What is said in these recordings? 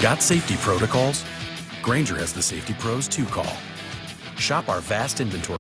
Got safety protocols? Grainger has the safety pros to call. Shop our vast inventory.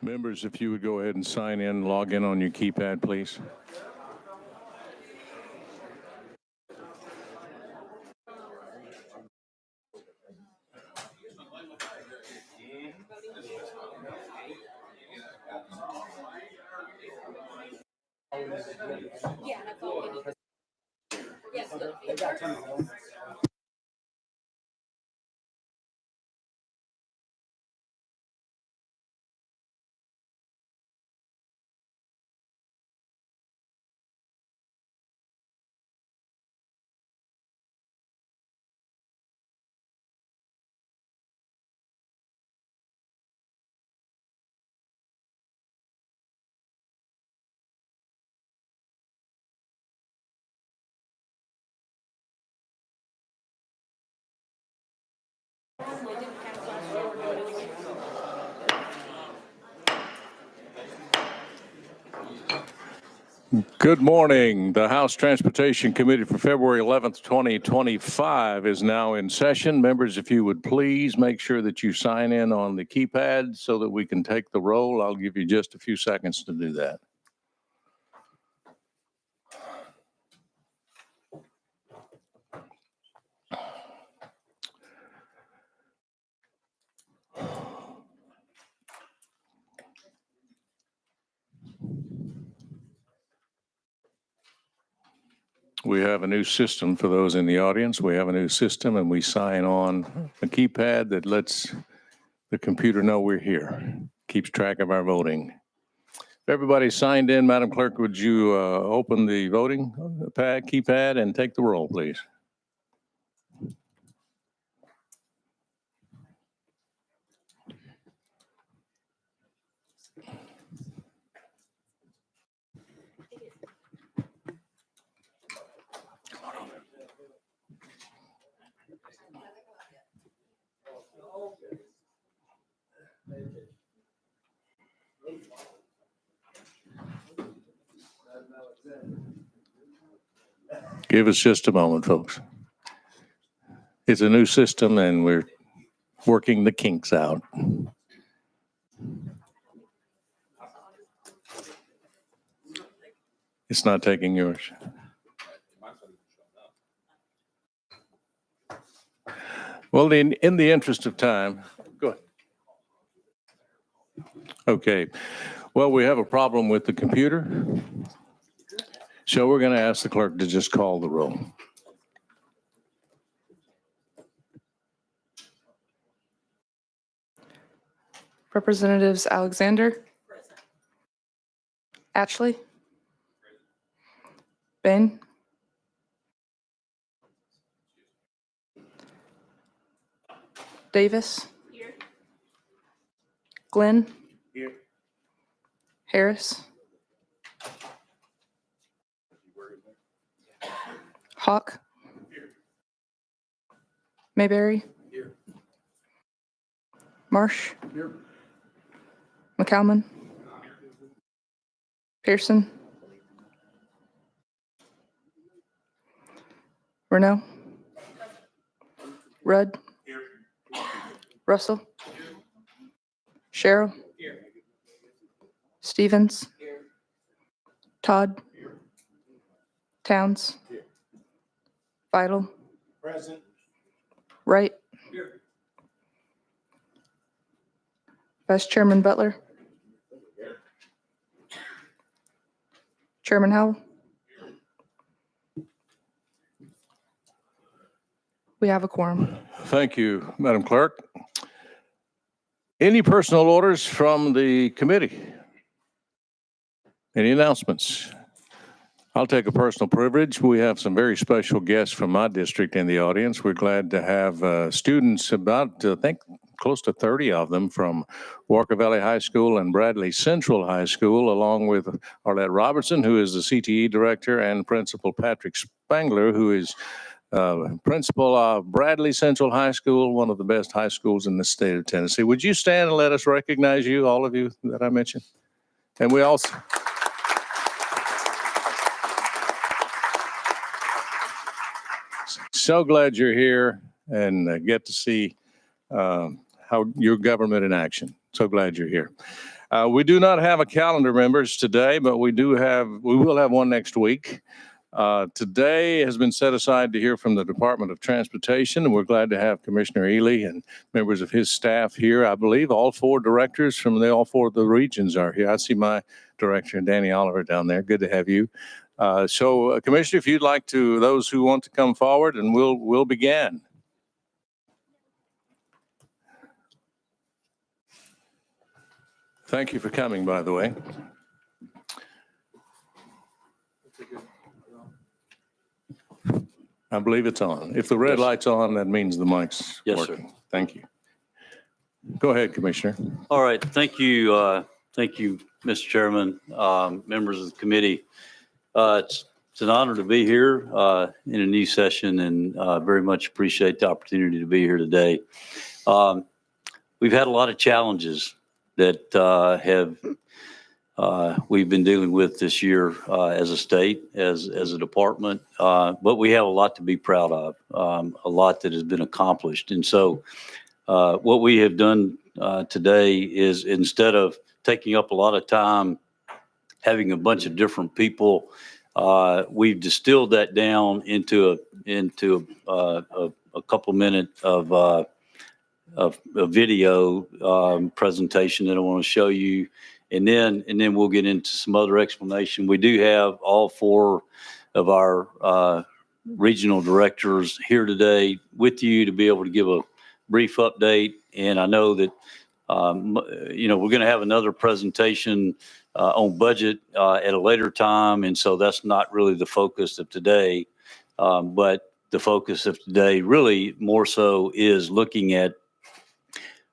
Members, if you would go ahead and sign in, log in on your keypad, please. Good morning. The House Transportation Committee for February 11th, 2025 is now in session. Members, if you would please make sure that you sign in on the keypad so that we can take the roll. I'll give you just a few seconds to do that. We have a new system for those in the audience. We have a new system and we sign on a keypad that lets the computer know we're here, keeps track of our voting. If everybody signed in, Madam Clerk, would you open the voting keypad and take the roll, please? Give us just a moment, folks. It's a new system and we're working the kinks out. It's not taking yours. Well, in the interest of time, go ahead. Okay. Well, we have a problem with the computer. So we're going to ask the clerk to just call the roll. Representatives Alexander, Ashley, Bain, Davis, Glenn, Harris, Hawk, Mayberry, Marsh, McCalman, Pearson, Renault, Rudd, Russell, Sherrill, Stevens, Todd, Towns, Vital, Wright, Vice Chairman Butler, Chairman Howell. We have a quorum. Thank you, Madam Clerk. Any personal orders from the committee? Any announcements? I'll take a personal privilege. We have some very special guests from my district in the audience. We're glad to have students, about, I think, close to 30 of them from Walker Valley High School and Bradley Central High School, along with Arlette Robertson, who is the CTE director, and Principal Patrick Spangler, who is principal of Bradley Central High School, one of the best high schools in the state of Tennessee. Would you stand and let us recognize you, all of you that I mentioned? And we also... So glad you're here and get to see how your government in action. So glad you're here. We do not have a calendar, members, today, but we will have one next week. Today has been set aside to hear from the Department of Transportation, and we're glad to have Commissioner Ely and members of his staff here. I believe all four directors from all four of the regions are here. I see my director, Danny Oliver, down there. Good to have you. Commissioner, if you'd like to, those who want to come forward, and we'll begin. Thank you for coming, by the way. I believe it's on. If the red light's on, that means the mic's Yes, working. sir. Thank you. Go ahead, Commissioner. All right, thank you. Thank you, Mr. Chairman, members of the committee. It's an honor to be here in a new session, and very much appreciate the opportunity to be here today. We've had a lot of challenges that we've been dealing with this year as a state, as a department, but we have a lot to be proud of, a lot that has been accomplished. And so what we have done today is, instead of taking up a lot of time having a bunch of different people, we've distilled that down into a couple minute of a video presentation that I want to show you. And then we'll get into some other explanation. We do have all four of our regional directors here today with you to be able to give a brief update. And I know that, we're going to have another presentation on budget at a later time. And so that's not really the focus of today. But the focus of today really more so is looking at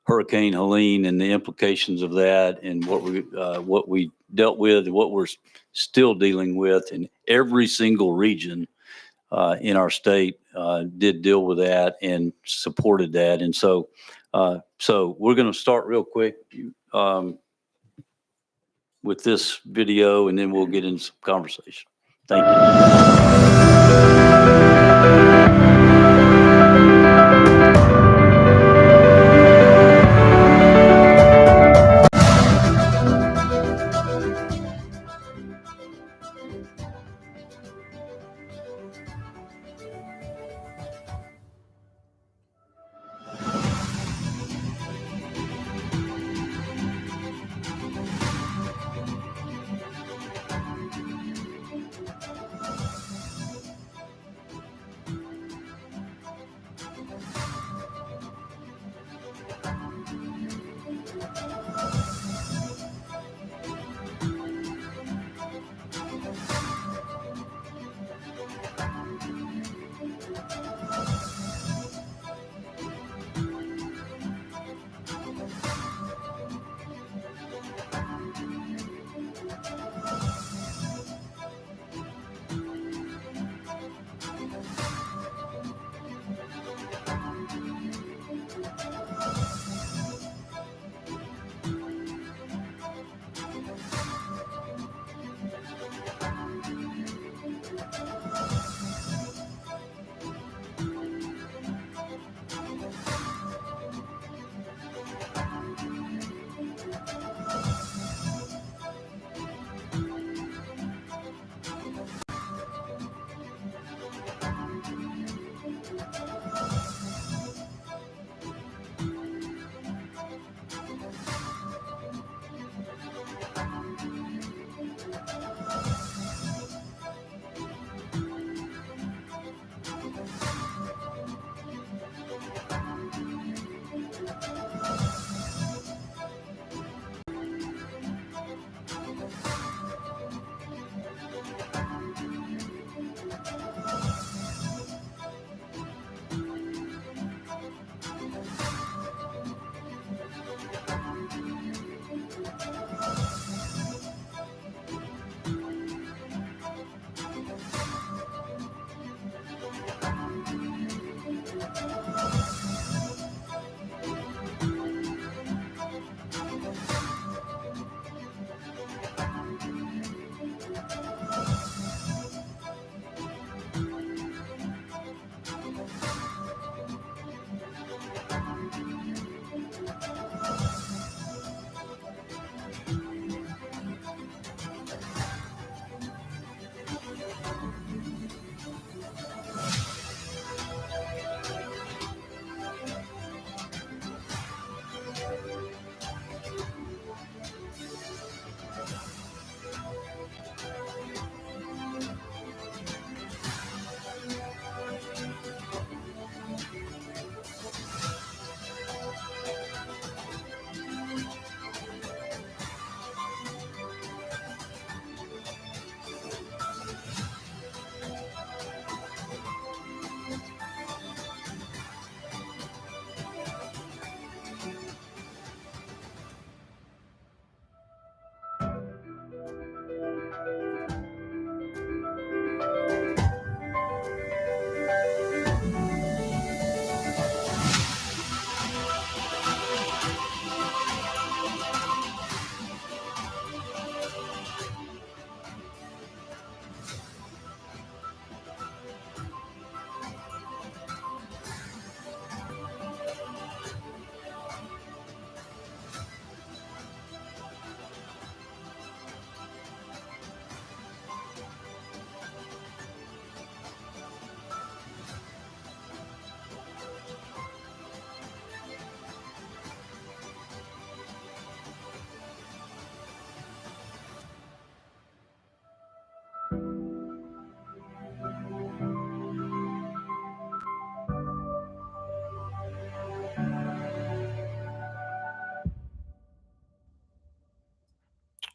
Hurricane Helene and the implications of that, and what we dealt with and what we're still dealing with. And every single region in our state did deal with that and supported that. And so we're going to start real quick with this video, and then we'll get into some conversation. Thank you.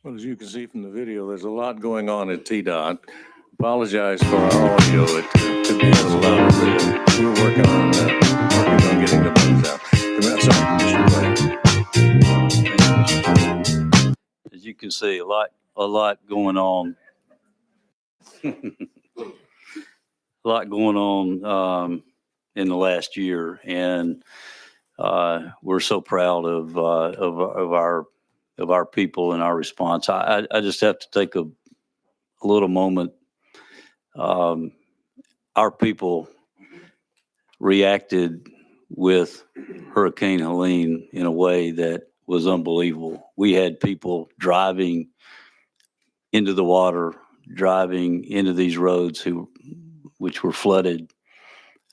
Well, as you can see from the video, there's a lot going on at TDOT. Apologize for our audio. It could be a little louder. We're working on getting the buttons out. Sorry, Commissioner, go ahead. As you can see, a lot going on. A lot going on in the last year, and we're so proud of our people and our response. I just have to take a little moment. Our people reacted with Hurricane Helene in a way that was unbelievable. We had people driving into the water, driving into these roads which were flooded,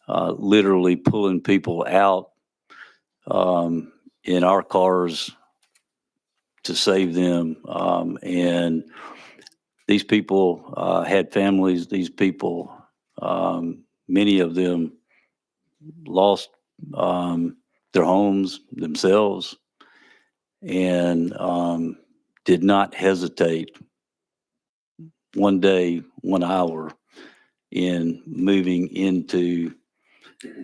literally pulling people out in our cars to save them. And these people had families. These people, many of them lost their homes themselves, and did not hesitate one day, 1 hour in moving into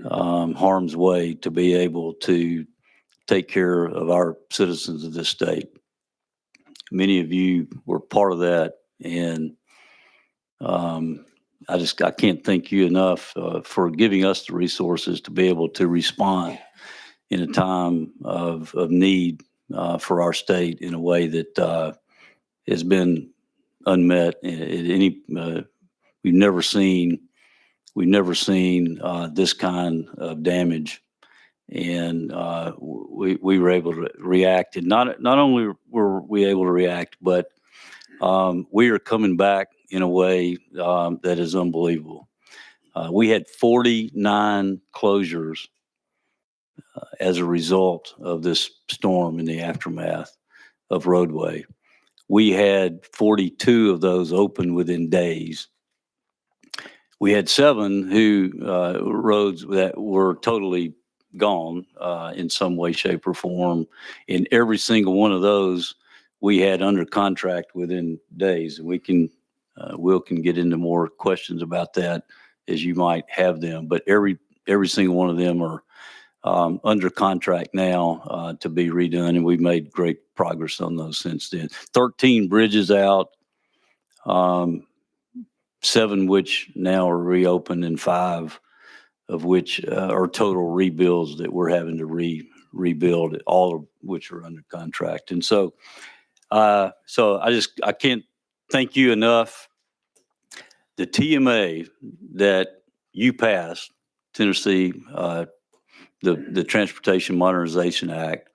harm's way to be able to take care of our citizens of this state. Many of you were part of that, and I can't thank you enough for giving us the resources to be able to respond in a time of need for our state in a way that has been unmet. We've never seen this kind of damage, and we were able to react. And not only were we able to react, but we are coming back in a way that is unbelievable. We had 49 closures as a result of this storm in the aftermath of roadway. We had 42 of those open within days. We had 7 roads that were totally gone in some way, shape, or form. In every single one of those, we had under contract within days. Will can get into more questions about that as you might have them, but every single one of them are under contract now to be redone, and we've made great progress on those since then. 13 bridges out, 7 which now are reopened, and 5 of which are total rebuilds that we're having to rebuild, all of which are under contract. And so I can't thank you enough. The TMA that you passed, Tennessee, the Transportation Modernization Act,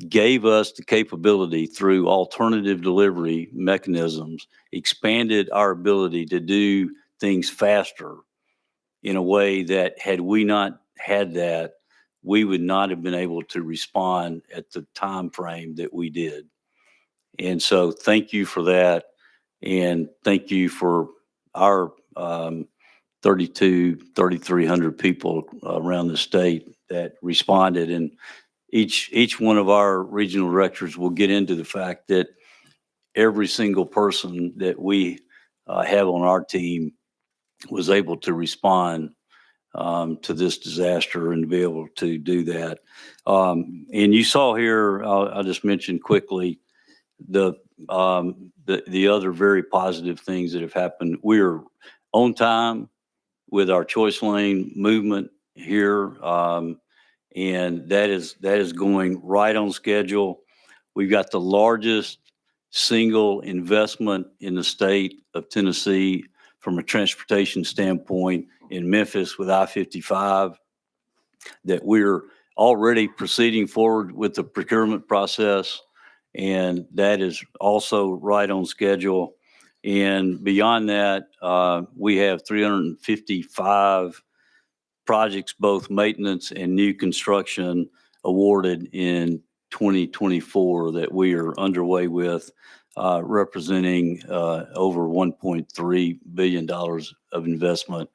gave us the capability through alternative delivery mechanisms, expanded our ability to do things faster in a way that had we not had that, we would not have been able to respond at the time frame that we did. And so thank you for that. And thank you for our 3,300 people around the state that responded. And each one of our regional directors will get into the fact that every single person that we have on our team was able to respond to this disaster and to be able to do that. And you saw here, I'll just mention quickly, the other very positive things that have happened. We're on time with our choice lane movement here, and that is going right on schedule. We've got the largest single investment in the state of Tennessee from a transportation standpoint in Memphis with I-55, that we're already proceeding forward with the procurement process, and that is also right on schedule. And beyond that, we have 355 projects, both maintenance and new construction, awarded in 2024 that we are underway with, representing over $1.3 billion of investment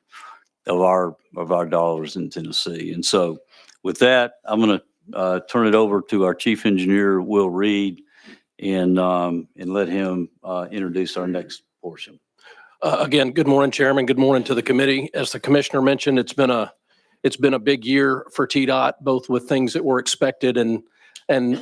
of our dollars in Tennessee. And so with that, I'm going to turn it over to our chief engineer, Will Reed, and let him introduce our next portion. Again, good morning, Chairman. Good morning to the committee. As the commissioner mentioned, it's been a big year for TDOT, both with things that were expected and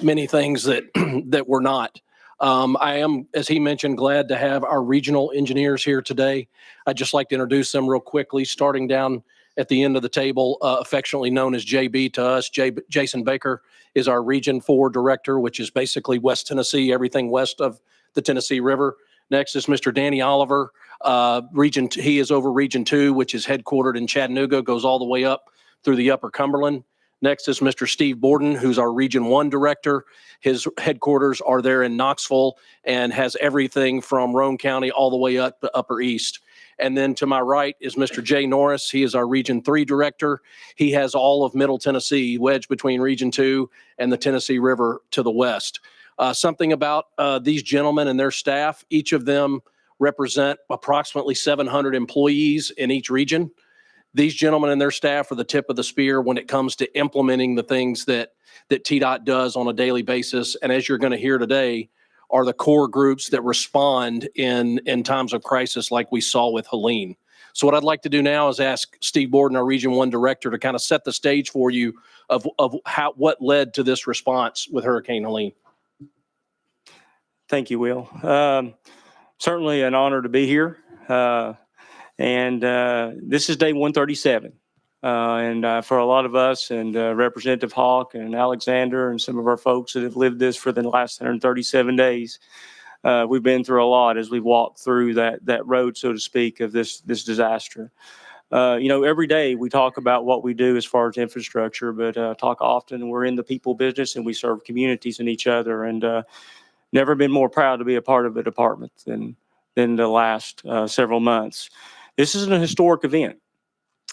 many things that that were not. I am, as he mentioned, glad to have our regional engineers here today. I'd just like to introduce them real quickly, starting down at the end of the table, affectionately known as JB to us. Jason Baker is our Region 4 Director, which is basically West Tennessee, everything west of the Tennessee River. Next is Mr. Danny Oliver. He is over Region 2, which is headquartered in Chattanooga, goes all the way up through the Upper Cumberland. Next is Mr. Steve Borden, who's our Region 1 Director. His headquarters are there in Knoxville and has everything from Roane County all the way up to Upper East. And then to my right is Mr. Jay Norris. He is our Region 3 Director. He has all of Middle Tennessee, wedged between Region 2 and the Tennessee River to the west. Something about these gentlemen and their staff, each of them represent approximately 700 employees in each region. These gentlemen and their staff are the tip of the spear when it comes to implementing the things that TDOT does on a daily basis. And as you're going to hear today, are the core groups that respond in times of crisis like we saw with Helene. So what I'd like to do now is ask Steve Borden, our Region 1 Director, to kind of set the stage for you of what led to this response with Hurricane Helene. Thank you, Will. Certainly an honor to be here. This is day 137. For a lot of us and Representative Hawk and Alexander and some of our folks that have lived this for the last 137 days, we've been through a lot as we've walked through that road, so to speak, of this disaster. Every day we talk about what we do as far as infrastructure, but talk often. We're in the people business and we serve communities and each other. And never been more proud to be a part of a department than the last several months. This is an historic event.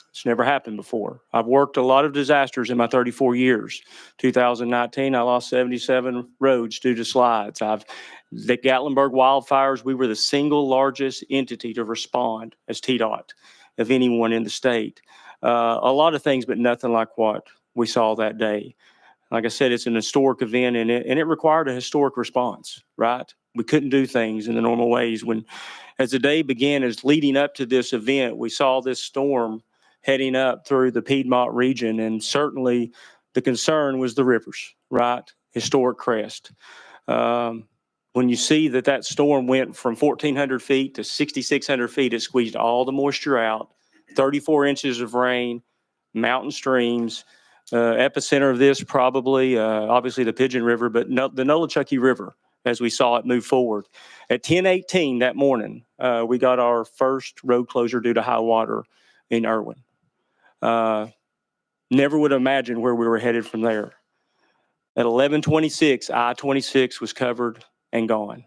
It's never happened before. I've worked a lot of disasters in my 34 years. 2019, I lost 77 roads due to slides. The Gatlinburg wildfires, we were the single largest entity to respond as TDOT of anyone in the state. A lot of things, but nothing like what we saw that day. Like I said, it's an historic event, and it required a historic response, right? We couldn't do things in the normal ways. As the day began, as leading up to this event, we saw this storm heading up through the Piedmont region, and certainly the concern was the rivers, right? Historic crest. When you see that storm went from 1,400 feet to 6,600 feet, it squeezed all the moisture out, 34 inches of rain, mountain streams. Epicenter of this probably, obviously the Pigeon River, but the Nolichucky River as we saw it move forward. At 10:18 that morning, we got our first road closure due to high water in Erwin. Never would have imagined where we were headed from there. At 11:26, I-26 was covered and gone.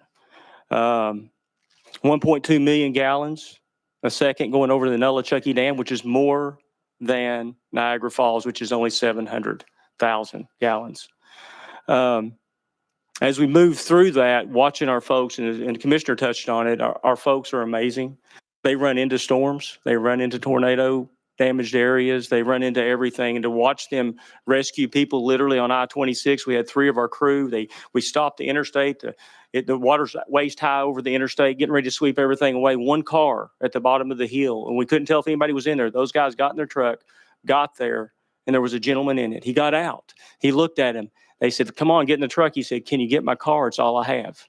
1.2 million gallons a second going over the Nolichucky Dam, which is more than Niagara Falls, which is only 700,000 gallons. As we move through that, watching our folks, and the commissioner touched on it, our folks are amazing. They run into storms. They run into tornado damaged areas. They run into everything. And to watch them rescue people literally on I-26, we had 3 of our crew. We stopped the interstate. The water's waist high over the interstate, getting ready to sweep everything away. 1 car at the bottom of the hill, and we couldn't tell if anybody was in there. Those guys got in their truck, got there, and there was a gentleman in it. He got out. He looked at him. They said, "Come on, get in the truck." He said, "Can you get my car? It's all I have."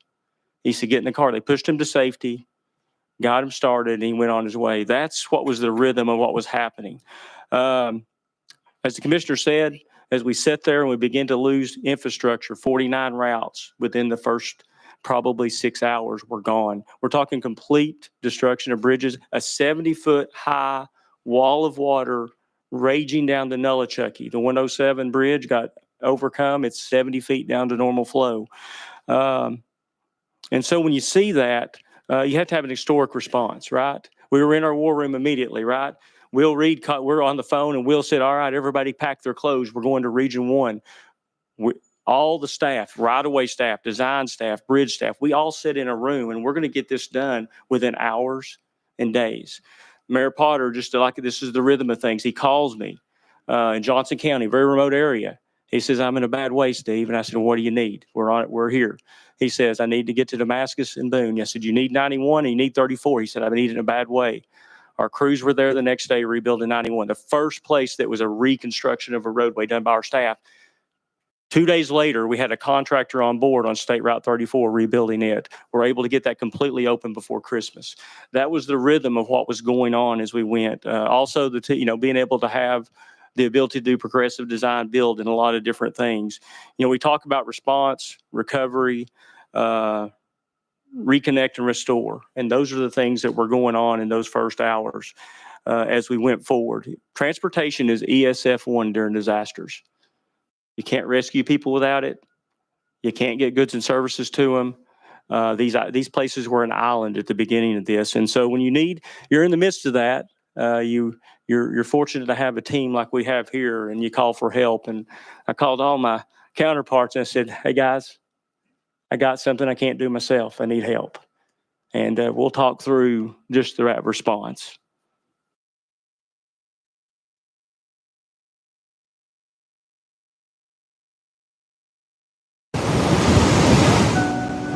He said, "Get in the car." They pushed him to safety, got him started, and he went on his way. That's what was the rhythm of what was happening. As the commissioner said, as we sat there and we began to lose infrastructure, 49 routes within the first probably 6 hours were gone. We're talking complete destruction of bridges, a 70-foot high wall of water raging down the Nolichucky. The 107 bridge got overcome. It's 70 feet down to normal flow. And so when you see that, you have to have an historic response, right? We were in our war room immediately, right? Will Reed, we're on the phone, and Will said, "All right, everybody pack their clothes. We're going to Region 1. All the staff, right-of-way staff, design staff, bridge staff, we all sit in a room, and we're going to get this done within hours and days. Mayor Potter, just like this is the rhythm of things, he calls me in Johnson County, very remote area. He says, I'm in a bad way, Steve. And I said, well, what do you need? We're on it. We're here. He says, I need to get to Damascus and Boone. I said, you need 91 and you need 34. He said, I need it in a bad way. Our crews were there the next day rebuilding 91, the first place that was a reconstruction of a roadway done by our staff. 2 days later, we had a contractor on board on State Route 34 rebuilding it. We're able to get that completely open before Christmas. That was the rhythm of what was going on as we went. Also, being able to have the ability to do progressive design build and a lot of different things. We talk about response, recovery, reconnect and restore. And those are the things that were going on in those first hours as we went forward. Transportation is ESF1 during disasters. You can't rescue people without it. You can't get goods and services to them. These places were an island at the beginning of this. And so when you're in the midst of that, you're fortunate to have a team like we have here, and you call for help. And I called all my counterparts and I said, hey guys, I got something I can't do myself. I need help. And we'll talk through just the right response.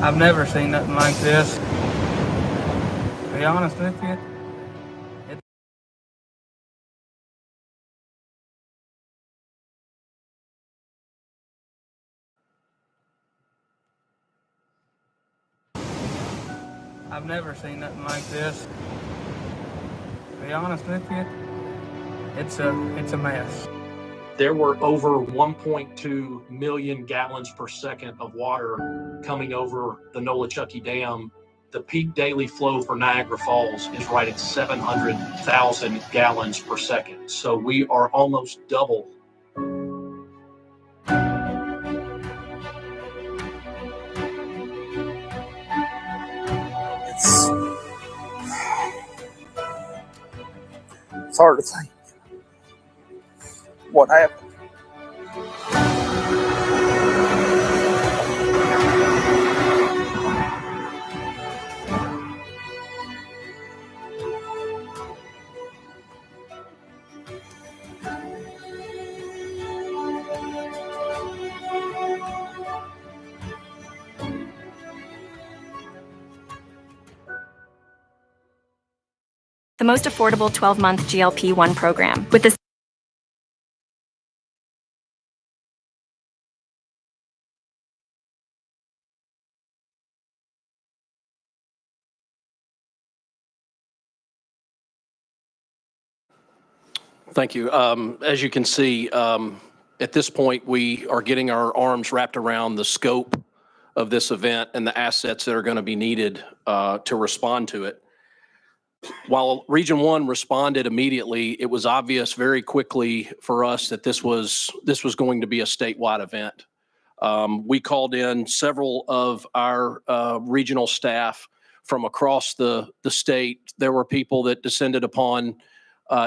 I've never seen nothing like this. To be honest with you, I've never seen nothing like this. To be honest with you, it's a mess. There were over 1.2 million gallons per second of water coming over the Nolichucky Dam. The peak daily flow for Niagara Falls is right at 700,000 gallons per second. So we are almost double. It's hard to think what happened. The most affordable 12-month GLP-1 program. With this Thank you. As you can see, at this point, we are getting our arms wrapped around the scope of this event and the assets that are going to be needed to respond to it. While Region 1 responded immediately, it was obvious very quickly for us that this was going to be a statewide event. We called in several of our regional staff from across the state. There were people that descended upon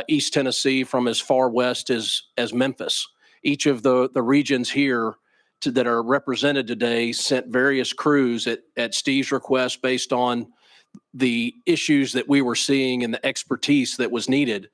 East Tennessee from as far west as Memphis. Each of the regions here that are represented today sent various crews at Steve's request based on the issues that we were seeing and the expertise that was needed.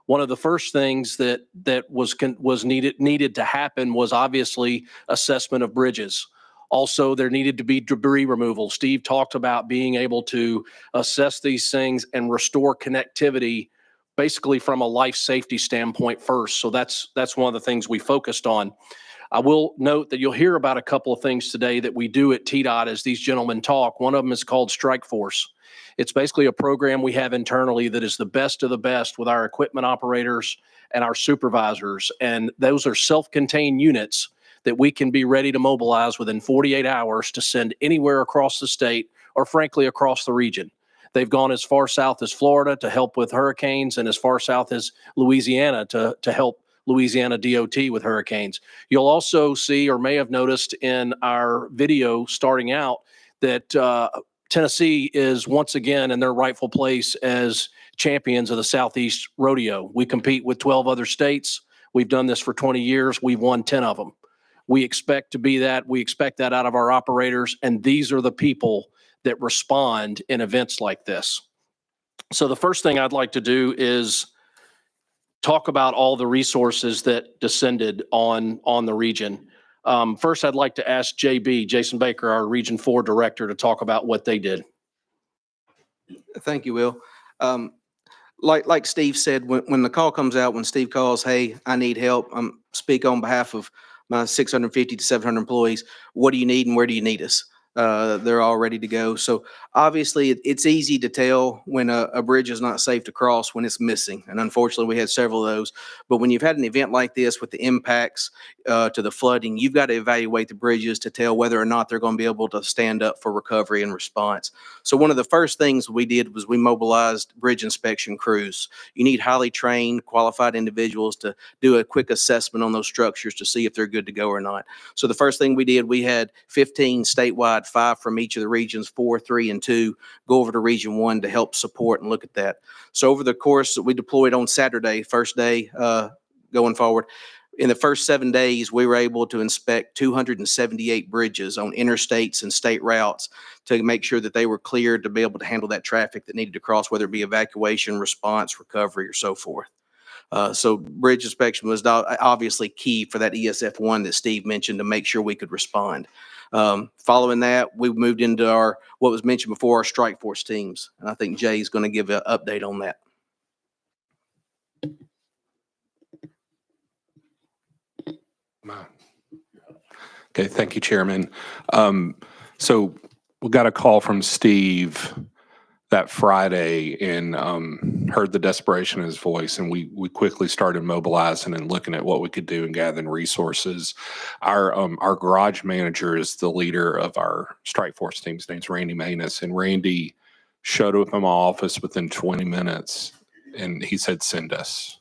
One of the first things that was needed to happen was obviously assessment of bridges. Also, there needed to be debris removal. Steve talked about being able to assess these things and restore connectivity basically from a life safety standpoint first. So that's one of the things we focused on. I will note that you'll hear about a couple of things today that we do at TDOT as these gentlemen talk. One of them is called Strike Force. It's basically a program we have internally that is the best of the best with our equipment operators and our supervisors. And those are self-contained units that we can be ready to mobilize within 48 hours to send anywhere across the state or frankly across the region. They've gone as far south as Florida to help with hurricanes and as far south as Louisiana to help Louisiana DOT with hurricanes. You'll also see or may have noticed in our video starting out that Tennessee is once again in their rightful place as champions of the Southeast Rodeo. We compete with 12 other states. We've done this for 20 years. We've won 10 of them. We expect to be that. We expect that out of our operators. And these are the people that respond in events like this. So the first thing I'd like to do is talk about all the resources that descended on the region. First, I'd like to ask Jason Baker, our Region 4 Director, to talk about what they did. Thank you, Will. Like Steve said, when the call comes out, when Steve calls, hey, I need help, speak on behalf of my 650 to 700 employees. What do you need and where do you need us? They're all ready to go. So obviously it's easy to tell when a bridge is not safe to cross when it's missing. And unfortunately we had several of those, but when you've had an event like this with the impacts to the flooding, you've got to evaluate the bridges to tell whether or not they're going to be able to stand up for recovery and response. So one of the first things we did was we mobilized bridge inspection crews. You need highly trained, qualified individuals to do a quick assessment on those structures to see if they're good to go or not. So the first thing we did, we had 15 statewide, 5 from each of the regions, 4, 3, and 2, go over to Region 1 to help support and look at that. So over the course that we deployed on Saturday, first day going forward, in the first 7 days, we were able to inspect 278 bridges on interstates and state routes to make sure that they were cleared to be able to handle that traffic that needed to cross, whether it be evacuation, response, recovery, or so forth. So bridge inspection was obviously key for that ESF1 that Steve mentioned to make sure we could respond. Following that, we moved into what was mentioned before, our strike force teams. And I think Jay's going to give an update on that. Okay, thank you, Chairman. So we got a call from Steve that Friday and heard the desperation in his voice, and we quickly started mobilizing and looking at what we could do and gathering resources. Our garage manager is the leader of our strike force team. His name's Randy Manus, and Randy showed up in my office within 20 minutes, and he said, "Send us."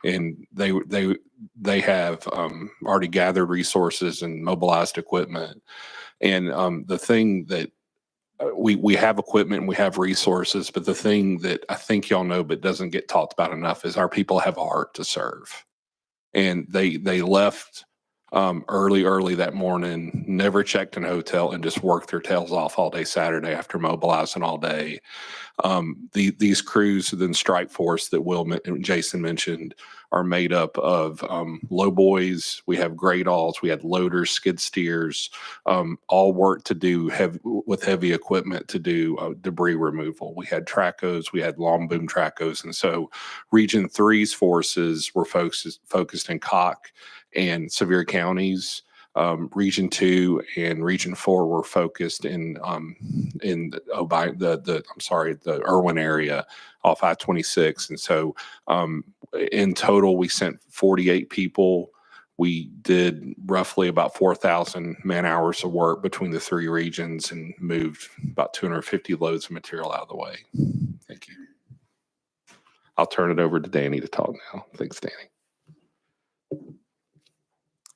And they have already gathered resources and mobilized equipment. And the thing that we have equipment and we have resources, but the thing that I think y'all know but doesn't get talked about enough is our people have a heart to serve. And they left early that morning, never checked in a hotel, and just worked their tails off all day Saturday after mobilizing all day. These crews within Strike Force that Jason mentioned are made up of low boys. We have great alls. We had loaders, skid steers, all work to do with heavy equipment to do debris removal. We had tracos, we had long boom tracos, and so Region 3's forces were focused in Cock and Sevier counties. Region 2 and Region 4 were focused in the Irwin area off I-26. And so in total, we sent 48 people. We did roughly about 4,000 man hours of work between the 3 regions and moved about 250 loads of material out of the way. Thank you. I'll turn it over to Danny to talk now. Thanks, Danny.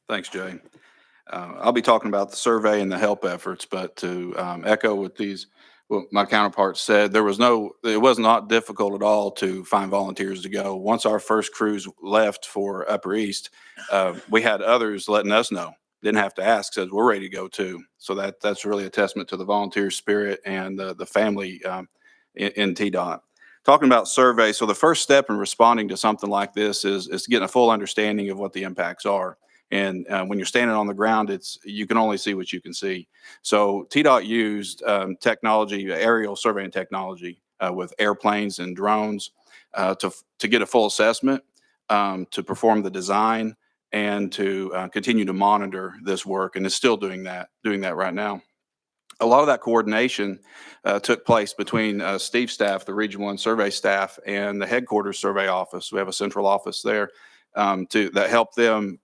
Thanks, Jay. I'll be talking about the survey and the help efforts, but to echo what my counterparts said, it was not difficult at all to find volunteers to go. Once our first crews left for Upper East, we had others letting us know. Didn't have to ask, says we're ready to go too. So that's really a testament to the volunteer spirit and the family in TDOT. Talking about survey, so the first step in responding to something like this is getting a full understanding of what the impacts are. And when you're standing on the ground, you can only see what you can see. So TDOT used technology, aerial surveying technology with airplanes and drones to get a full assessment, to perform the design, and to continue to monitor this work. And it's still doing that right now. A lot of that coordination took place between Steve's staff, the Region 1 survey staff, and the headquarters survey office. We have a central office there that helped them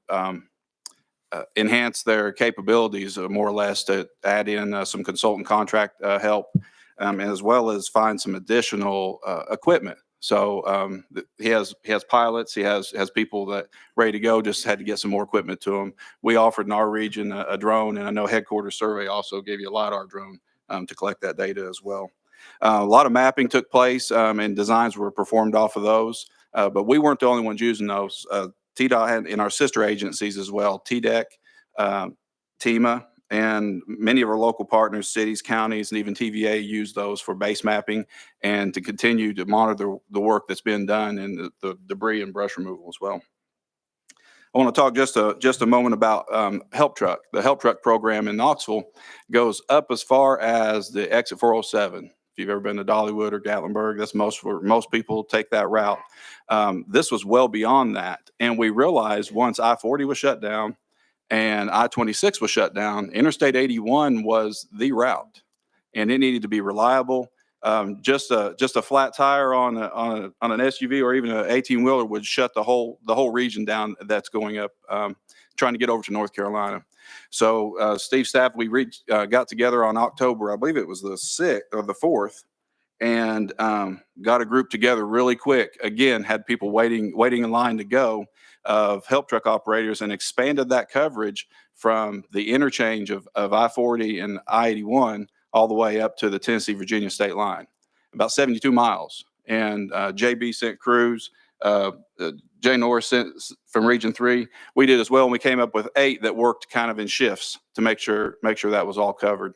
enhance their capabilities more or less, to add in some consultant contract help, as well as find some additional equipment. So he has pilots, he has people that ready to go, just had to get some more equipment to them. We offered in our region a drone, and I know headquarters survey also gave you a LiDAR drone to collect that data as well. A lot of mapping took place and designs were performed off of those, but we weren't the only ones using those. TDOT had in our sister agencies as well, TDEC, TEMA, and many of our local partners, cities, counties, and even TVA use those for base mapping and to continue to monitor the work that's been done and the debris and brush removal as well. I want to talk just a moment about Help Truck. The Help Truck program in Knoxville goes up as far as the exit 407. If you've ever been to Dollywood or Gatlinburg, that's most people take that route. This was well beyond that. And we realized once I-40 was shut down and I-26 was shut down, Interstate 81 was the route, and it needed to be reliable. Just a flat tire on an SUV or even an 18-wheeler would shut the whole region down that's going up, trying to get over to North Carolina. So Steve's staff, we got together on October, I believe it was the 6th or the 4th, and got a group together really quick. Again, had people waiting in line to go of Help Truck operators, and expanded that coverage from the interchange of I-40 and I-81 all the way up to the Tennessee-Virginia state line, about 72 miles. And JB sent crews, Jay Norris sent from Region 3. We did as well, and we came up with 8 that worked kind of in shifts to make sure that was all covered.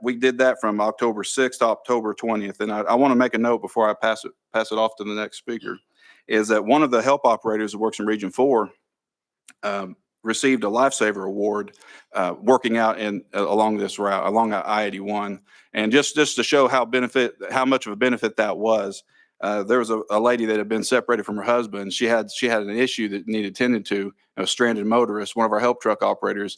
We did that from October 6th to October 20th. And I want to make a note before I pass it off to the next speaker, is that one of the help operators that works in Region 4 received a Lifesaver Award working out along this route, along I-81. And just to show how much of a benefit that was, there was a lady that had been separated from her husband. She had an issue that needed tended to, a stranded motorist. One of our Help Truck operators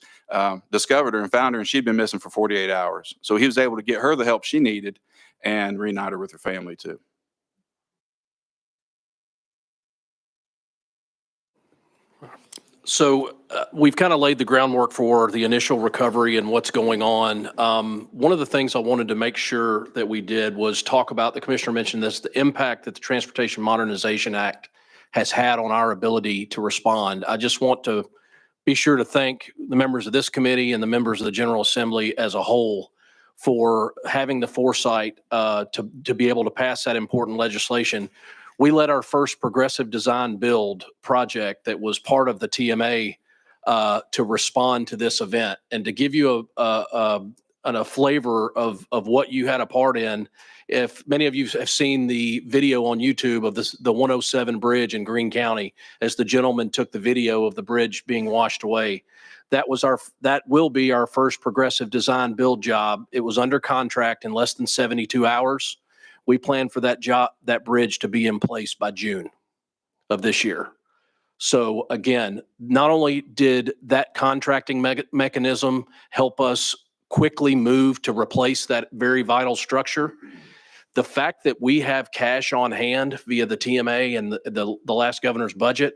discovered her and found her, and she'd been missing for 48 hours. So he was able to get her the help she needed and reunite her with her family too. So we've kind of laid the groundwork for the initial recovery and what's going on. One of the things I wanted to make sure that we did was talk about, the commissioner mentioned this, the impact that the Transportation Modernization Act has had on our ability to respond. I just want to be sure to thank the members of this committee and the members of the General Assembly as a whole for having the foresight to be able to pass that important legislation. We led our first progressive design build project that was part of the TMA to respond to this event. And to give you a flavor of what you had a part in, if many of you have seen the video on YouTube of the 107 bridge in Greene County, as the gentleman took the video of the bridge being washed away, that will be our first progressive design build job. It was under contract in less than 72 hours. We plan for that bridge to be in place by June of this year. So again, not only did that contracting mechanism help us quickly move to replace that very vital structure, the fact that we have cash on hand via the TMA and the last governor's budget,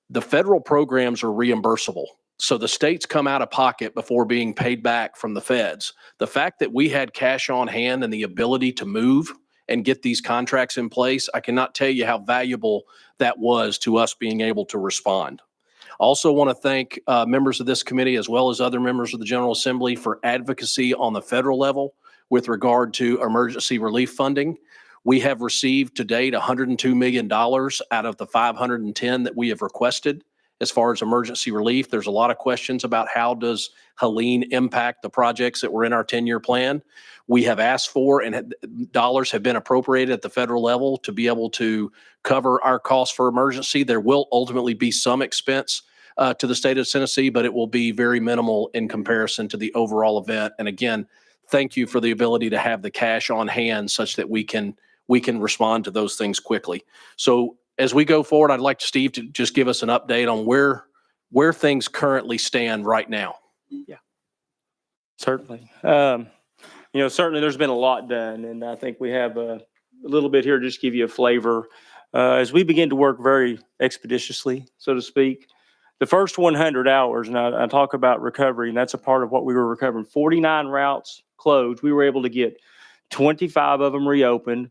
the federal programs are reimbursable. So the states come out of pocket before being paid back from the feds. The fact that we had cash on hand and the ability to move and get these contracts in place, I cannot tell you how valuable that was to us being able to respond. Also want to thank members of this committee as well as other members of the General Assembly for advocacy on the federal level with regard to emergency relief funding. We have received to date $102 million out of the $510 that we have requested as far as emergency relief. There's a lot of questions about how does Helene impact the projects that were in our 10-year plan. We have asked for, and dollars have been appropriated at the federal level to be able to cover our costs for emergency. There will ultimately be some expense to the state of Tennessee, but it will be very minimal in comparison to the overall event. And again, thank you for the ability to have the cash on hand such that we can respond to those things quickly. So as we go forward, I'd like Steve to just give us an update on where things currently stand right now. Yeah, certainly. Certainly there's been a lot done, and I think we have a little bit here to just give you a flavor. As we begin to work very expeditiously, so to speak, the first 100 hours, and I talk about recovery, and that's a part of what we were recovering. 49 routes closed. We were able to get 25 of them reopened.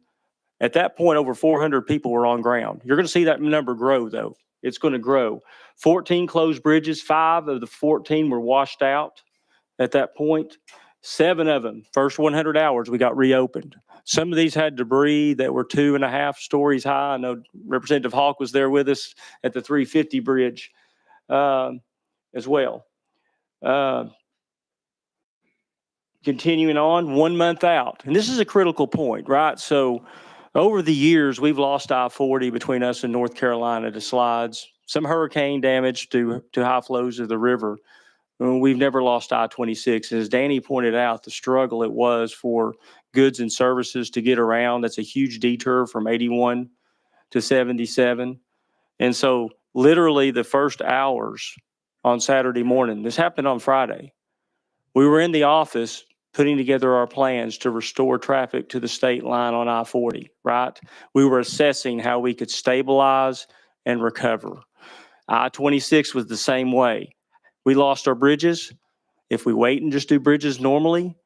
At that point, over 400 people were on ground. You're going to see that number grow, though. It's going to grow. 14 closed bridges. 5 of the 14 were washed out at that point. 7 of them, first 100 hours, we got reopened. Some of these had debris that were 2.5 stories high. I know Representative Hawk was there with us at the 350 bridge as well. Continuing on, 1 month out. And this is a critical point, right? So over the years, we've lost I-40 between us and North Carolina to slides, some hurricane damage to high flows of the river. We've never lost I-26. As Danny pointed out, the struggle it was for goods and services to get around. That's a huge detour from 81 to 77. And so literally the first hours on Saturday morning, this happened on Friday, we were in the office putting together our plans to restore traffic to the state line on I-40, right? We were assessing how we could stabilize and recover. I-26 was the same way. We lost our bridges. If we wait and just do bridges normally,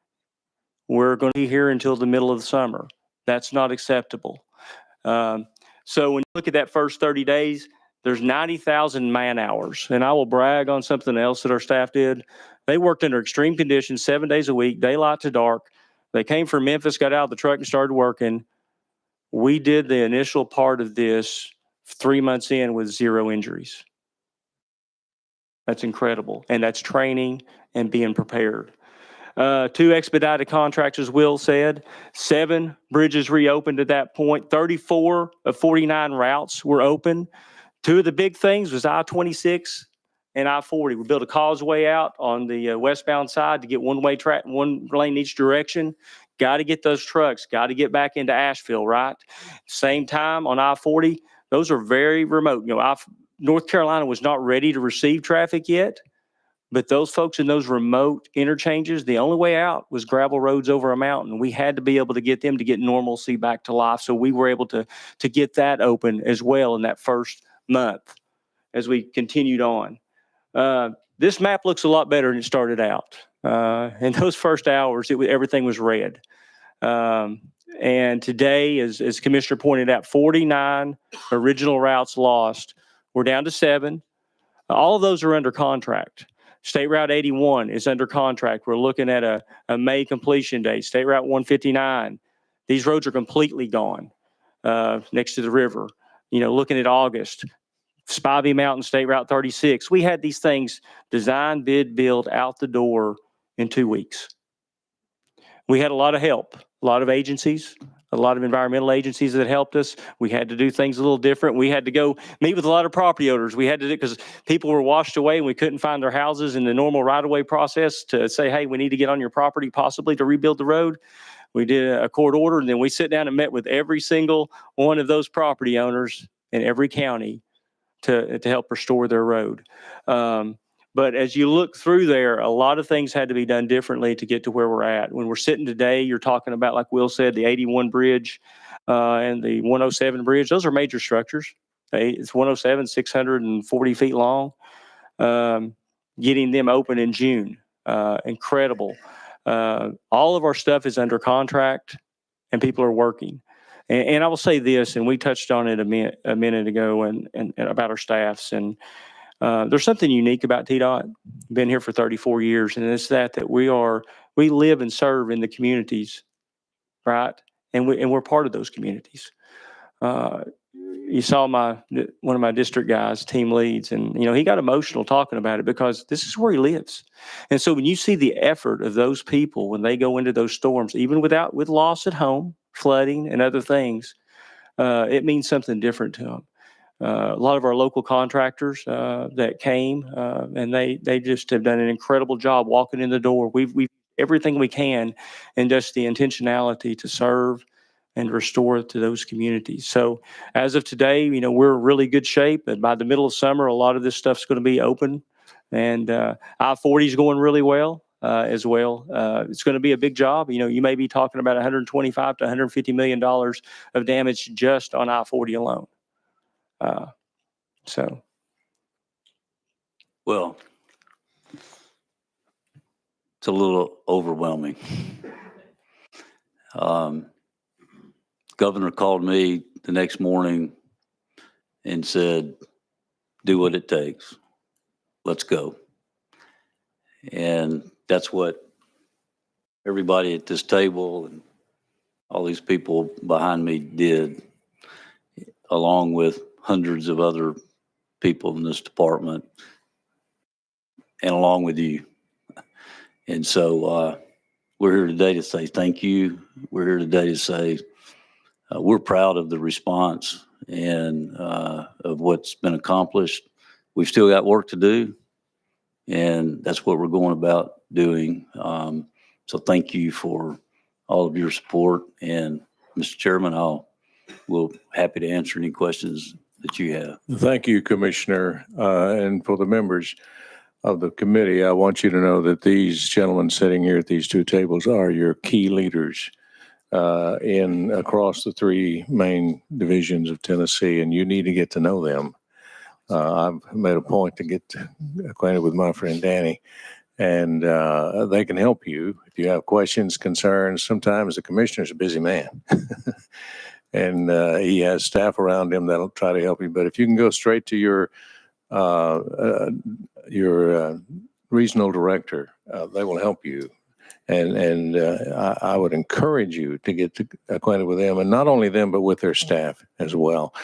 we're going to be here until the middle of the summer. That's not acceptable. So when you look at that first 30 days, there's 90,000 man hours. And I will brag on something else that our staff did. They worked under extreme conditions 7 days a week, daylight to dark. They came from Memphis, got out of the truck and started working. We did the initial part of this 3 months in with 0 injuries. That's incredible. And that's training and being prepared. 2 expedited contracts, as Will said, 7 bridges reopened at that point. 34 of 49 routes were open. 2 of the big things was I-26 and I-40. We built a causeway out on the westbound side to get one-way track, 1 lane each direction. Got to get those trucks, got to get back into Asheville, right? Same time on I-40, those are very remote. You know, North Carolina was not ready to receive traffic yet, but those folks in those remote interchanges, the only way out was gravel roads over a mountain. We had to be able to get them to get normalcy back to life. So we were able to get that open as well in that first month as we continued on. This map looks a lot better than it started out. In those first hours, everything was red. And today, as Commissioner pointed out, 49 original routes lost. We're down to 7. All of those are under contract. State Route 81 is under contract. We're looking at a May completion date. State Route 159, these roads are completely gone next to the river. You know, looking at August, Spivey Mountain, State Route 36. We had these things designed, bid, build out the door in 2 weeks. We had a lot of help, a lot of agencies, a lot of environmental agencies that helped us. We had to do things a little different. We had to go meet with a lot of property owners. We had to do, because people were washed away and we couldn't find their houses in the normal right-of-way process to say, hey, we need to get on your property possibly to rebuild the road. We did a court order, and then we sit down and met with every single one of those property owners in every county to help restore their road. But as you look through there, a lot of things had to be done differently to get to where we're at. When we're sitting today, you're talking about, like Will said, the 81 bridge and the 107 bridge. Those are major structures. It's 107, 640 feet long. Getting them open in June, incredible. All of our stuff is under contract and people are working. And I will say this, and we touched on it a minute ago and about our staffs. And there's something unique about TDOT. Been here for 34 years, and it's that we live and serve in the communities, right? And we're part of those communities. You saw one of my district guys, team leads, and he got emotional talking about it because this is where he lives. And so when you see the effort of those people when they go into those storms, even with loss at home, flooding and other things, it means something different to them. A lot of our local contractors that came and they just have done an incredible job walking in the door. We've everything we can, and just the intentionality to serve and restore to those communities. So as of today, we're in really good shape. And by the middle of summer, a lot of this stuff's going to be open. And I-40 is going really well as well. It's going to be a big job. You may be talking about $125 to $150 million of damage just on I-40 alone. Well, it's a little overwhelming. Governor called me the next morning and said, do what it takes. Let's go. And that's what everybody at this table and all these people behind me did, along with hundreds of other people in this department, and along with you. And so we're here today to say thank you. We're here today to say we're proud of the response and of what's been accomplished. we've still got work to do, and that's what we're going about doing. So thank you for all of your support. And Mr. Chairman, we'll happy to answer any questions that you have. Thank you, Commissioner. And for the members of the committee, I want you to know that these gentlemen sitting here at these two tables are your key leaders across the three main divisions of Tennessee, and you need to get to know them. I've made a point to get acquainted with my friend Danny, and they can help you if you have questions, concerns. Sometimes the commissioner's a busy man. And he has staff around him that'll try to help you. But if you can go straight to your regional director, they will help you. And I would encourage you to get acquainted with them, and not only them, but with their staff as well.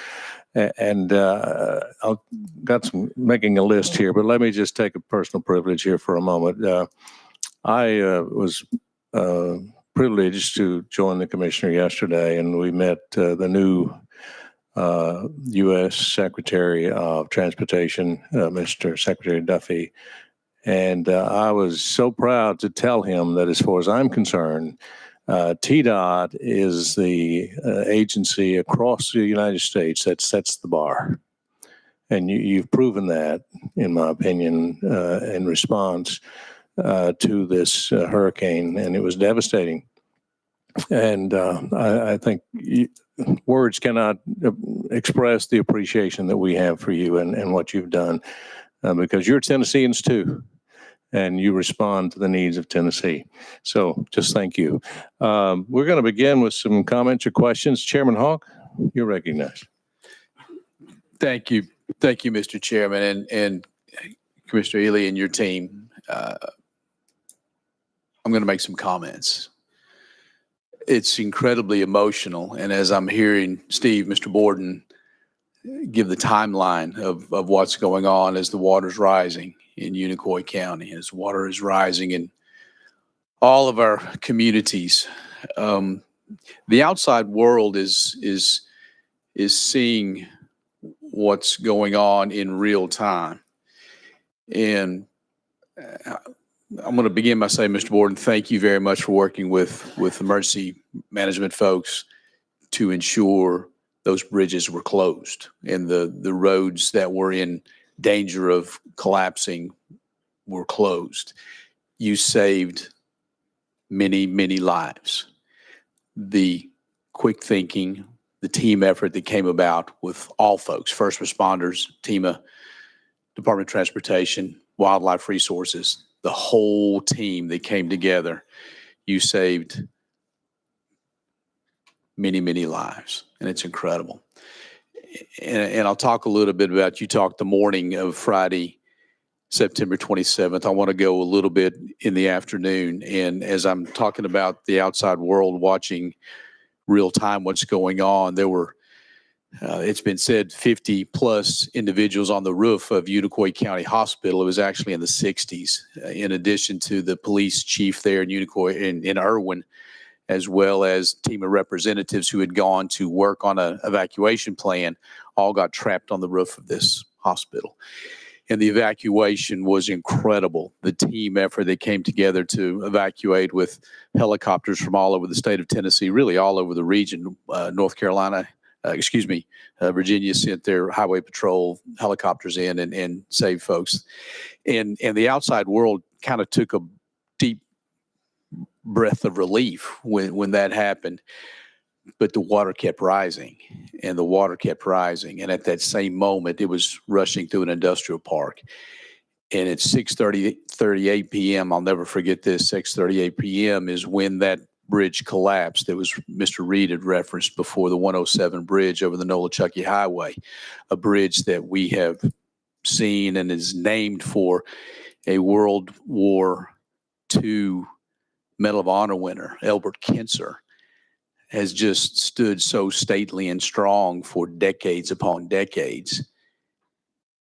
And I've got making a list here, but let me just take a personal privilege here for a moment. I was privileged to join the commissioner yesterday, and we met the new U.S. Secretary of Transportation, Mr. Secretary Duffy. And I was so proud to tell him that as far as I'm concerned, TDOT is the agency across the United States that sets the bar. And you've proven that, in my opinion, in response to this hurricane, and it was devastating. And I think words cannot express the appreciation that we have for you and what you've done, because you're Tennesseans too, and you respond to the needs of Tennessee. So just thank you. We're going to begin with some comments or questions. Chairman Hawk, you're recognized. Thank you. Thank you, Mr. Chairman, and Commissioner Ely and your team. I'm going to make some comments. It's incredibly emotional. And as I'm hearing Steve, Mr. Borden, give the timeline of what's going on as the water's rising in Unicoi County, as water is rising in all of our communities. The outside world is seeing what's going on in real time. And I'm going to begin by saying, Mr. Borden, thank you very much for working with emergency management folks to ensure those bridges were closed and the roads that were in danger of collapsing were closed. You saved many, many lives. The quick thinking, the team effort that came about with all folks, first responders, TEMA, Department of Transportation, Wildlife Resources, the whole team that came together, you saved many, many lives, and it's incredible. And I'll talk a little bit about, you talked the morning of Friday, September 27th. I want to go a little bit in the afternoon. And as I'm talking about the outside world watching real time what's going on, there were, it's been said 50 plus individuals on the roof of Unicoi County Hospital. It was actually in the 60s, in addition to the police chief there in Unicoi, in Irwin, as well as team of representatives who had gone to work on an evacuation plan, all got trapped on the roof of this hospital. And the evacuation was incredible. The team effort that came together to evacuate with helicopters from all over the state of Tennessee, really all over the region, North Carolina, Virginia sent their highway patrol helicopters in and saved folks. And the outside world kind of took a deep breath of relief when that happened. But the water kept rising, and the water kept rising. And at that same moment, it was rushing through an industrial park. And at 6:38 p.m., I'll never forget this, 6:38 p.m. is when that bridge collapsed. That was Mr. Reed had referenced before, the 107 bridge over the Nolichucky Highway, a bridge that we have seen and is named for a World War II Medal of Honor winner, Elbert Kinser, has just stood so stately and strong for decades upon decades,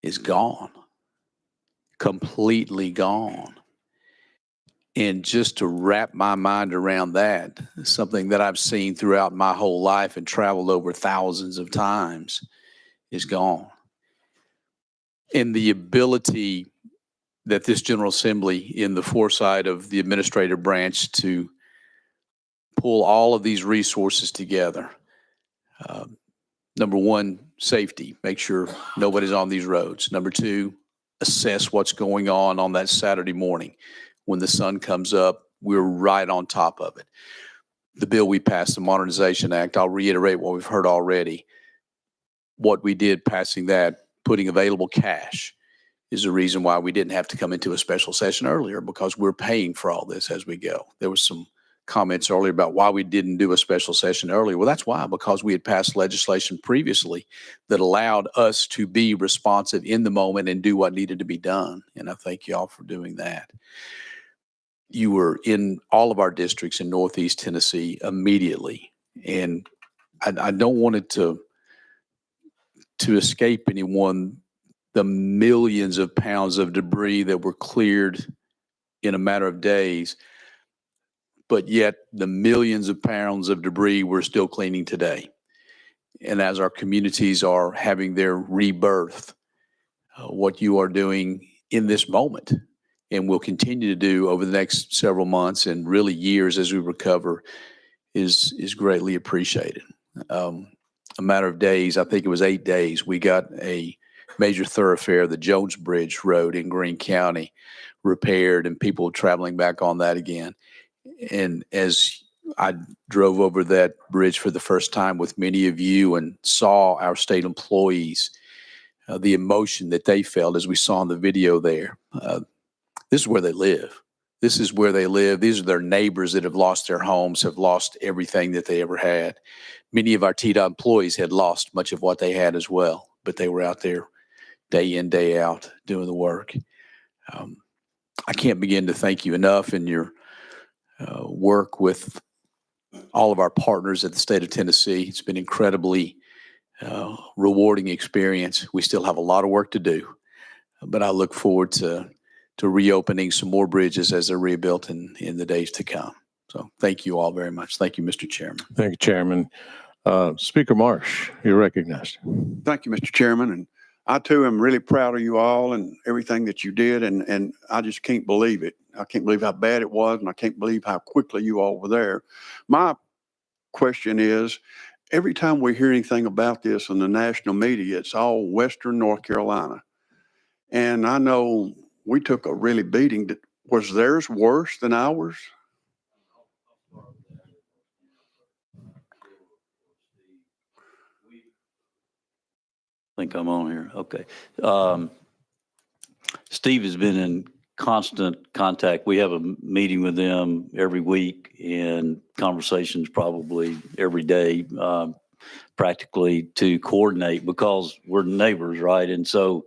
is gone, completely gone. And just to wrap my mind around that, something that I've seen throughout my whole life and traveled over thousands of times, is gone. and the ability that this General Assembly, in the foresight of the administrative branch, to pull all of these resources together. Number one, safety, make sure nobody's on these roads. Number two, assess what's going on that Saturday morning. When the sun comes up, we're right on top of it. The bill we passed, the Modernization Act, I'll reiterate what we've heard already. What we did passing that, putting available cash, is the reason why we didn't have to come into a special session earlier, because we're paying for all this as we go. There was some comments earlier about why we didn't do a special session earlier. Well, that's why, because we had passed legislation previously that allowed us to be responsive in the moment and do what needed to be done. And I thank you all for doing that. You were in all of our districts in Northeast Tennessee immediately. And I don't want it to escape anyone, the millions of pounds of debris that were cleared in a matter of days, but yet the millions of pounds of debris we're still cleaning today. And as our communities are having their rebirth, what you are doing in this moment and will continue to do over the next several months and really years as we recover is greatly appreciated. A matter of days, I think it was 8 days, we got a major thoroughfare, the Jones Bridge Road in Greene County, repaired, and people traveling back on that again. And as I drove over that bridge for the first time with many of you and saw our state employees, the emotion that they felt as we saw in the video there. This is where they live. This is where they live. These are their neighbors that have lost their homes, have lost everything that they ever had. Many of our TDOT employees had lost much of what they had as well, but they were out there day in, day out doing the work. I can't begin to thank you enough in your work with all of our partners at the state of Tennessee. It's been incredibly rewarding experience. We still have a lot of work to do, but I look forward to reopening some more bridges as they're rebuilt in the days to come. So thank you all very much. Thank you, Mr. Chairman. Thank you, Chairman. Speaker Marsh, you're recognized. Thank you, Mr. Chairman. And I too am really proud of you all and everything that you did. And I just can't believe it. I can't believe how bad it was. And I can't believe how quickly you all were there. My question is, every time we hear anything about this in the national media, it's all Western North Carolina. And I know we took a really beating. Was theirs worse than ours? I think I'm on here. Okay. Steve has been in constant contact. We have a meeting with them every week and conversations probably every day, practically to coordinate, because we're neighbors, right? And so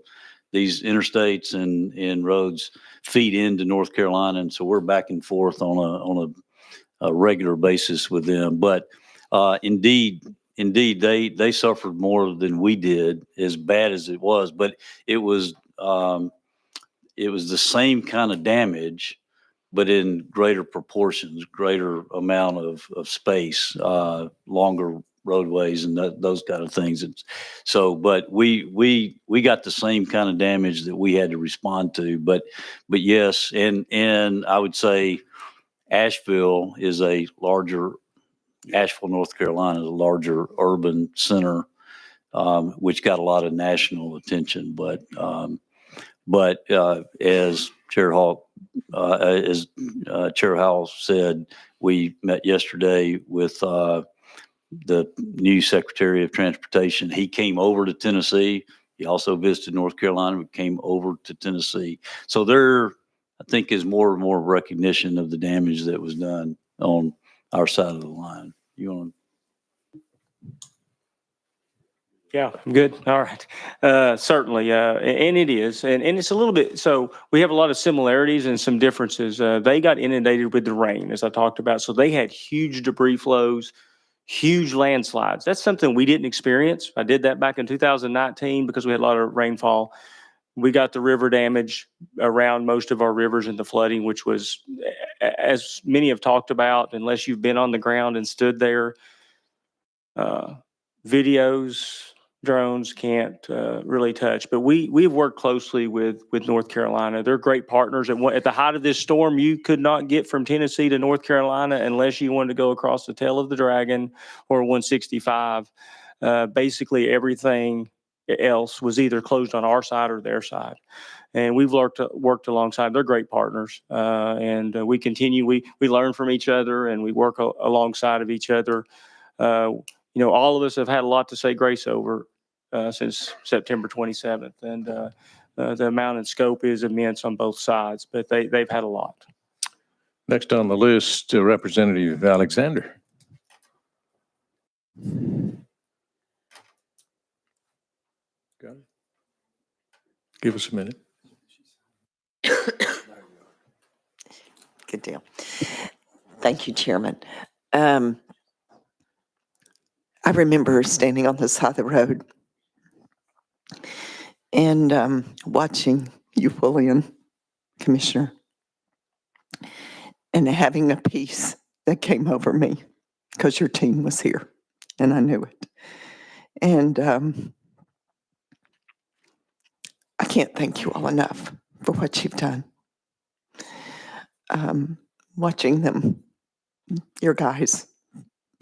these interstates and roads feed into North Carolina. And so we're back and forth on a regular basis with them. But indeed, they suffered more than we did, as bad as it was. But it was the same kind of damage, but in greater proportions, greater amount of space, longer roadways, and those kind of things. So, but we got the same kind of damage that we had to respond to. But yes, and I would say Asheville, North Carolina is a larger urban center, which got a lot of national attention. But as Chair Hall said, we met yesterday with the new Secretary of Transportation. He came over to Tennessee. He also visited North Carolina, but came over to Tennessee. So there, I think, is more and more recognition of the damage that was done on our side of the line. You want to? Yeah, I'm good. All right. Certainly. And it is. And it's a little bit, so we have a lot of similarities and some differences. They got inundated with the rain, as I talked about. So they had huge debris flows, huge landslides. That's something we didn't experience. I did that back in 2019 because we had a lot of rainfall. We got the river damage around most of our rivers and the flooding, which was, as many have talked about, unless you've been on the ground and stood there, videos, drones can't really touch. But we've worked closely with North Carolina. They're great partners. At the height of this storm, you could not get from Tennessee to North Carolina unless you wanted to go across the tail of the Dragon or 165. Basically, everything else was either closed on our side or their side. And we've worked alongside. They're great partners, and we continue. We learn from each other, and we work alongside of each other. All of us have had a lot to say grace over since September 27th, and the amount and scope is immense on both sides. But they've had a lot. Next on the list, Representative Alexander. Got it. Give us a minute. Good deal. Thank you, Chairman. I remember standing on the side of the road and watching you, William, Commissioner, and having a peace that came over me because your team was here and I knew it. And I can't thank you all enough for what you've done. Watching them, your guys,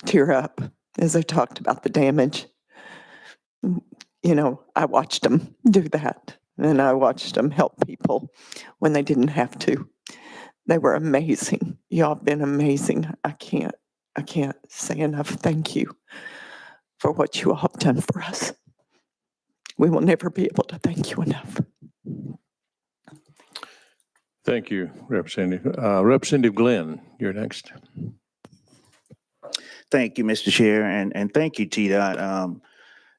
tear up as they talked about the damage. I watched them do that, and I watched them help people when they didn't have to. They were amazing. Y'all have been amazing. I can't say enough thank you for what you all have done for us. We will never be able to thank you enough. Thank you, Representative. Representative Glenn, you're next. Thank you, Mr. Chair, and thank you, TDOT.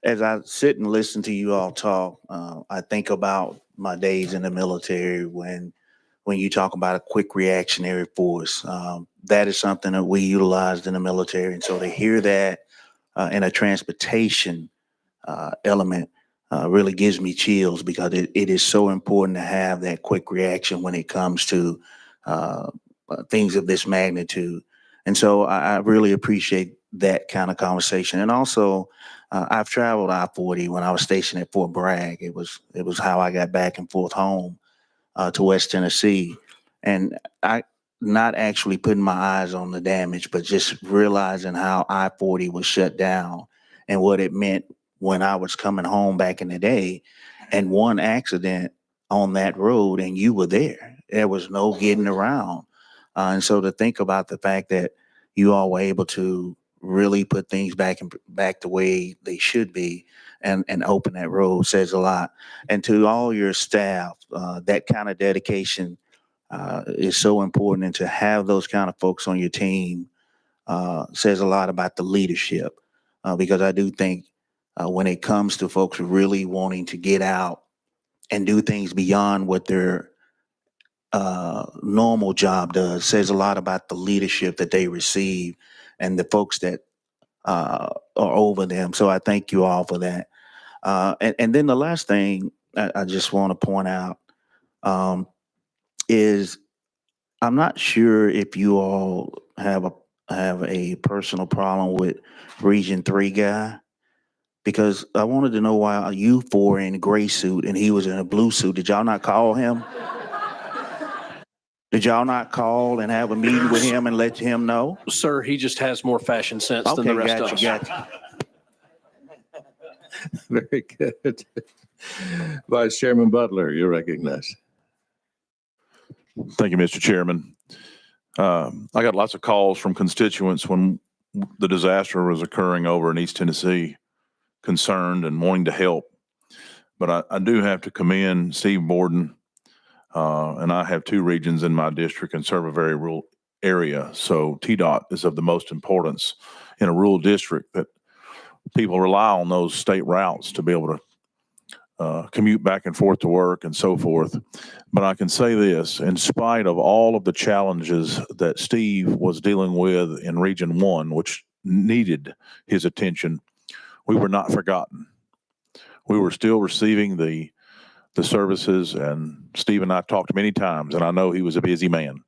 As I sit and listen to you all talk, I think about my days in the military when you talk about a quick reactionary force. That is something that we utilized in the military, and so to hear that in a transportation element really gives me chills, because it is so important to have that quick reaction when it comes to things of this magnitude. And so I really appreciate that kind of conversation. And also, I've traveled I-40 when I was stationed at Fort Bragg. It was how I got back and forth home to West Tennessee. And I not actually putting my eyes on the damage, but just realizing how I-40 was shut down and what it meant when I was coming home back in the day, and one accident on that road and you were there. There was no getting around. And so to think about the fact that you all were able to really put things back the way they should be and open that road says a lot. And to all your staff, that kind of dedication is so important. And to have those kind of folks on your team says a lot about the leadership, because I do think when it comes to folks really wanting to get out and do things beyond what their normal job does, says a lot about the leadership that they receive and the folks that are over them. So I thank you all for that. And then the last thing I just want to point out is I'm not sure if you all have a personal problem with Region 3 guy, because I wanted to know why you four in a gray suit and he was in a blue suit. Did y'all not call him? Did y'all not call and have a meeting with him and let him know? Sir, he just has more fashion sense than the rest of us. Gotcha. Very good. Vice Chairman Butler, you're recognized. Thank you, Mr. Chairman. I got lots of calls from constituents when the disaster was occurring over in East Tennessee, concerned and wanting to help. But I do have to commend Steve Borden, and I have two regions in my district and serve a very rural area. So TDOT is of the most importance in a rural district, that people rely on those state routes to be able to commute back and forth to work and so forth. But I can say this, in spite of all of the challenges that Steve was dealing with in Region 1, which needed his attention, we were not forgotten. We were still receiving the services, and Steve and I talked many times, and I know he was a busy man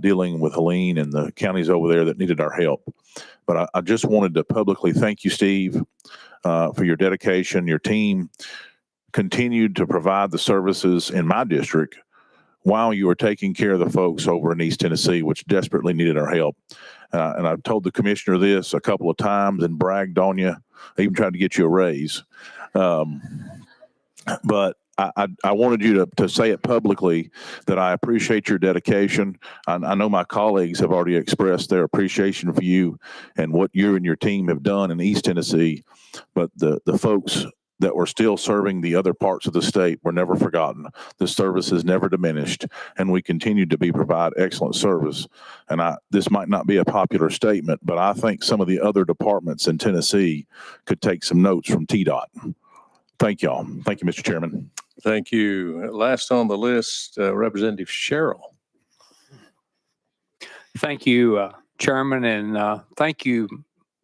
dealing with Helene and the counties over there that needed our help. But I just wanted to publicly thank you, Steve. for your dedication. Your team continued to provide the services in my district while you were taking care of the folks over in East Tennessee, which desperately needed our help. And I've told the commissioner this a couple of times and bragged on you. I even tried to get you a raise. But I wanted you to say it publicly that I appreciate your dedication. I know my colleagues have already expressed their appreciation for you and what you and your team have done in East Tennessee. But the folks that were still serving the other parts of the state were never forgotten. The service has never diminished, and we continue to provide excellent service. And this might not be a popular statement, but I think some of the other departments in Tennessee could take some notes from TDOT. Thank y'all. Thank you, Mr. Chairman. Thank you. Last on the list, Representative Sherrill. Thank you, Chairman, and thank you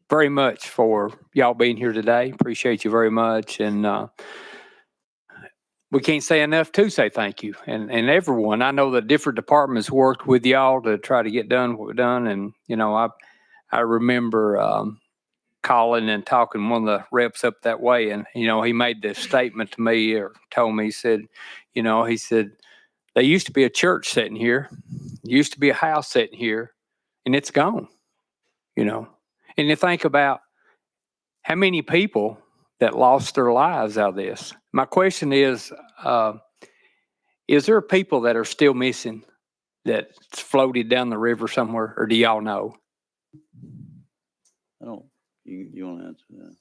very much for y'all being here today. Appreciate you very much. And we can't say enough to say thank you. And everyone, I know that different departments worked with y'all to try to get done what we've done. And, you know, I remember calling and talking to one of the reps up that way. And, you know, he made this statement to me or told me, he said, there used to be a church sitting here, used to be a house sitting here, and it's gone, you know. And you think about how many people that lost their lives out of this. My question is there people that are still missing that's floated down the river somewhere, or do y'all know? I don't. You want to answer that?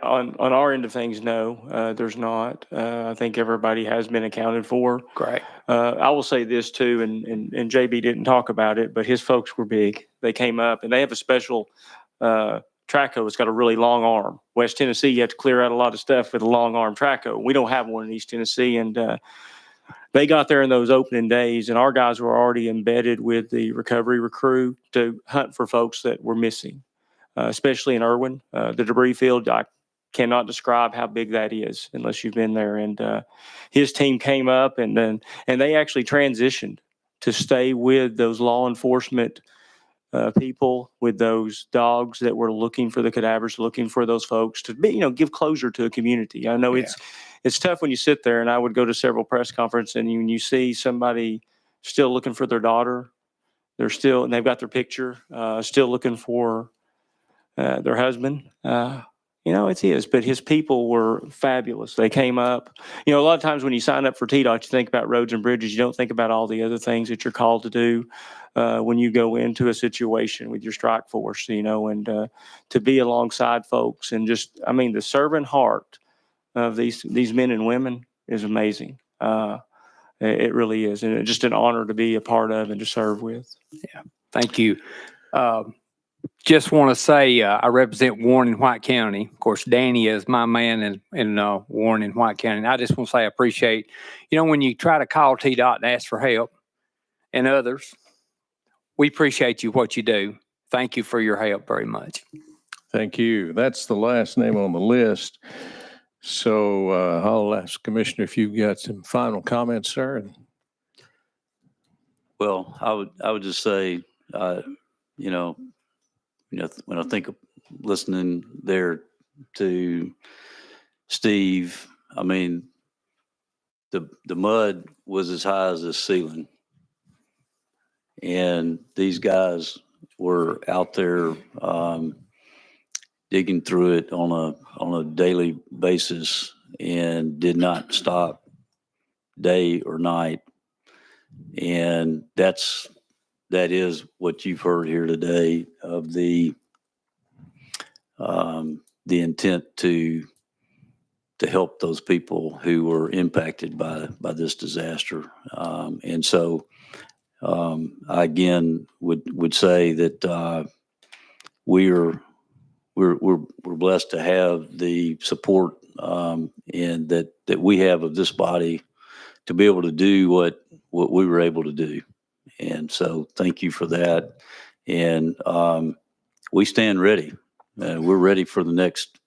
On our end of things, no, there's not. I think everybody has been accounted for. Great. I will say this too, and JB didn't talk about it, but his folks were big. They came up and they have a special trackhoe. It's got a really long arm. West Tennessee, you have to clear out a lot of stuff with a long arm trackhoe. We don't have one in East Tennessee, and they got there in those opening days, and our guys were already embedded with the recovery crew to hunt for folks that were missing, especially in Irwin. The debris field, I cannot describe how big that is unless you've been there. And his team came up and they actually transitioned to stay with those law enforcement people, with those dogs that were looking for the cadavers, looking for those folks to be, give closure to a community. I know it's tough when you sit there, and I would go to several press conferences and when you see somebody still looking for their daughter, and they've got their picture, still looking for their husband. It's his, but his people were fabulous. They came up. A lot of times when you sign up for TDOT, you think about roads and bridges. You don't think about all the other things that you're called to do when you go into a situation with your strike force, and to be alongside folks and just, the servant heart of these men and women is amazing. It really is. And it's just an honor to be a part of and to serve with. Yeah. Thank you. Just want to say I represent Warren and White County. Of course, Danny is my man in Warren and White County. And I just want to say I appreciate, when you try to call TDOT and ask for help and others, we appreciate you, what you do. Thank you for your help very much. Thank you. That's the last name on the list. So I'll ask Commissioner if you've got some final comments, sir. Well, I would just say, when I think of listening there to Steve, the mud was as high as the ceiling, and these guys were out there digging through it on a daily basis and did not stop day or night. And that is what you've heard here today of the intent to help those people who were impacted by this disaster. And so I again would say that we're blessed to have the support and that we have of this body to be able to do what we were able to do. And so thank you for that. And we stand ready. We're ready for the next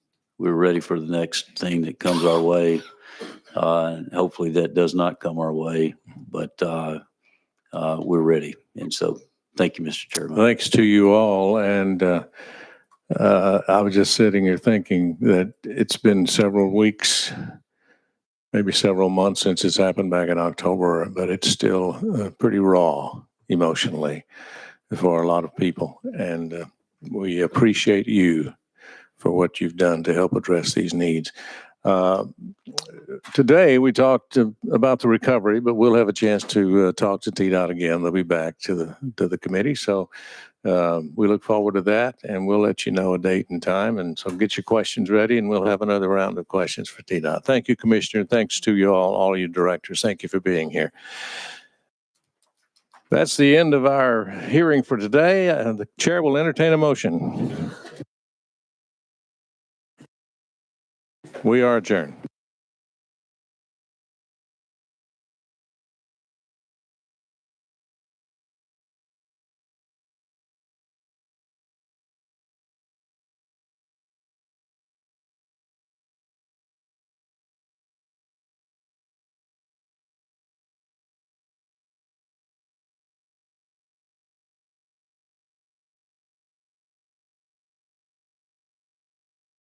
thing that comes our way. Hopefully that does not come our way, but we're ready. And so thank you, Mr. Chairman. Thanks to you all. And I was just sitting here thinking that it's been several weeks, maybe several months since it's happened back in October, but it's still pretty raw emotionally for a lot of people. And we appreciate you for what you've done to help address these needs. Today, we talked about the recovery, but we'll have a chance to talk to TDOT again. They'll be back to the committee. So we look forward to that, and we'll let you know a date and time. And so get your questions ready, and we'll have another round of questions for TDOT. Thank you, Commissioner. Thanks to you all you directors. Thank you for being here. That's the end of our hearing for today. The chair will entertain a motion. We are adjourned.